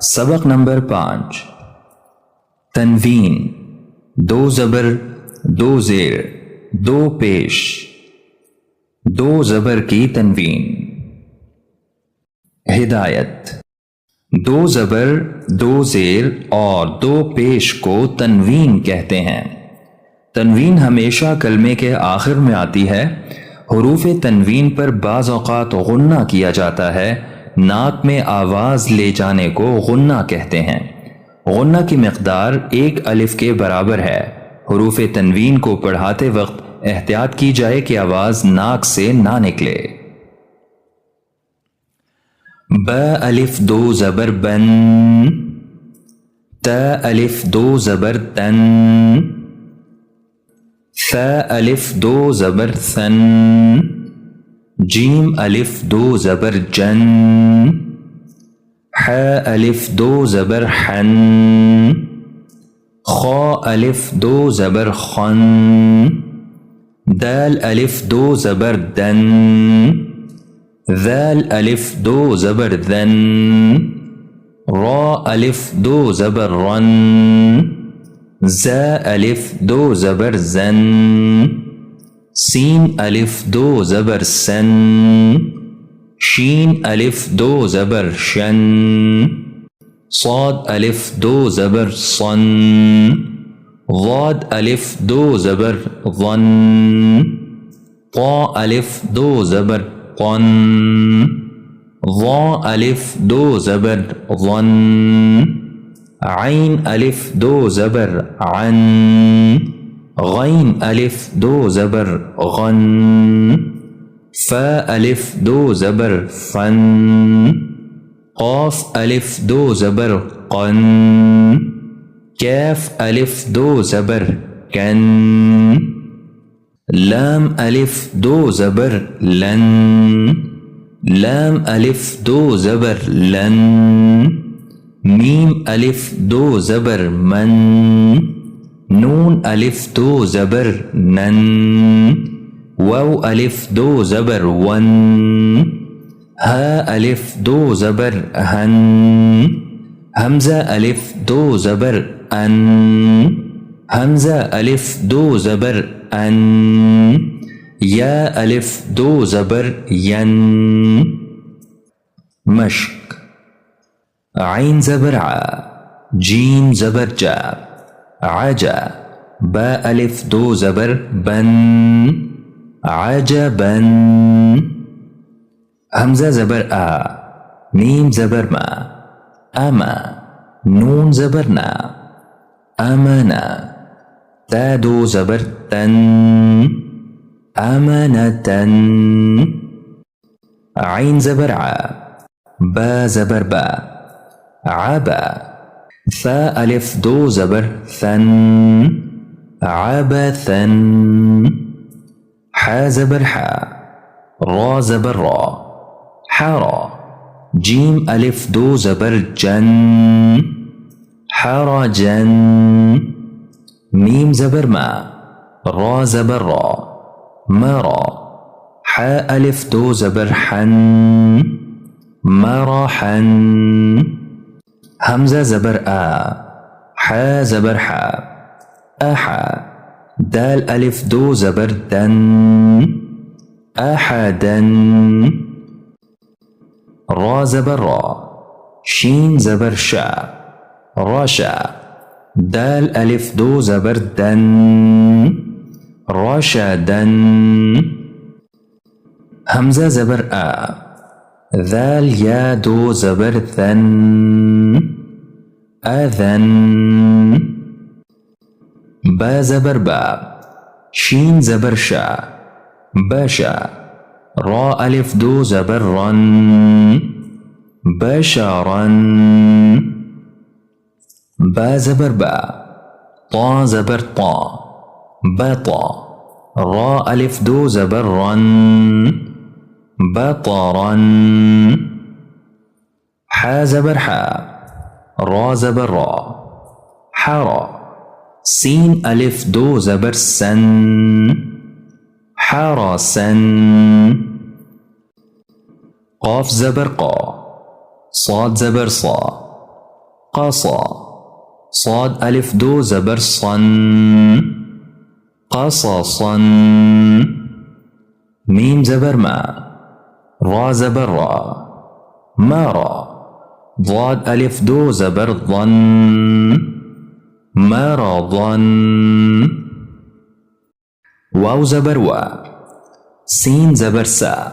سبق نمبر 5 تنوین، دو زبر، دو زیر، دو پیش، دو زبر کی تنوین۔ ہدایت: دو زبر، دو زیر اور دو پیش کو تنوین کہتے ہیں۔ تنوین ہمیشہ کلمے کے آخر میں آتی ہے۔ حروف تنوین پر بعض اوقات غنہ کیا جاتا ہے۔ ناک میں آواز لے جانے کو غنہ کہتے ہیں۔ غنہ کی مقدار 1 الف کے برابر ہے۔ حروف تنوین کو پڑھاتے وقت احتیاط کی جائے کہ آواز ناک سے نہ نکلے۔ ب الف دو زبر بن، ت الف دو زبر تن، ث الف دو زبر ثن، جیم الف دو زبر جن، ح الف دو زبر حن، خ الف دو زبر خن، دال الف دو زبر دن، ذال الف دو زبر ذن، را الف دو زبر رن، زا الف دو زبر زن، سین الف دو زبر سن، شین الف دو زبر شن، صاد الف دو زبر صن، ضاد الف دو زبر ظن، طا الف دو زبر قن، ظا الف دو زبر ظن، عین الف دو زبر عن، غین الف دو زبر غن، فا الف دو زبر فن، قاف الف دو زبر قن، کاف الف دو زبر کن، لام الف دو زبر لن، لام الف دو زبر لن، میم الف دو زبر من، نون الف دو زبر نن، واو الف دو زبر ون، ہا الف دو زبر ہن، حمزہ الف دو زبر ان، حمزہ الف دو زبر ان، یا الف دو زبر ین۔ مشق: عین زبر ع، جیم زبر جا، عجا، با الف دو زبر بن، عجبا، حمزہ زبر آ، میم زبر ما، اما، نون زبر نا، امنا، تا دو زبر تن، امنتن، عین زبر ع، با زبر با، عبا، ثا الف دو زبر ثن، عبثن، ح زبر ح، را زبر را، حرا، جیم الف دو زبر جن، حرجن، میم زبر ما، را زبر را، مرا، ح الف دو زبر حن، مرحن، حمزہ زبر آ، ح زبر ح، احا، دال الف دو زبر دن، احدن، را زبر را، شین زبر شا، رشا، دال الف دو زبر دن، رشدن، حمزہ زبر آ، ذال یا دو زبر ذن، اذن، با زبر با، شین زبر شا، بشا، را الف دو زبر رن، بشرن، با زبر با، طا زبر طا، بطا، را الف دو زبر رن، بطرن، ح زبر ح، را زبر را، حرا، سین الف دو زبر سن، حرسن، قاف زبر قا، صاد زبر صا، قصى. صاد ألف دو زبر صن، قصصا. ميم زبر ما، را زبر را، مرى. ضاد ألف دو زبر ظن، مرضا. واو زبر و، سين زبر سا،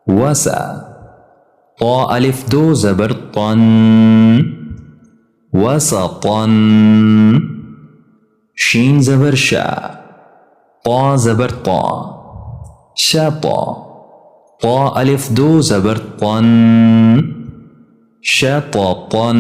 وسا. طا ألف دو زبر طن، وسطا. شين زبر شا، طا زبر طا، شطا. طا ألف دو زبر طن، شططا.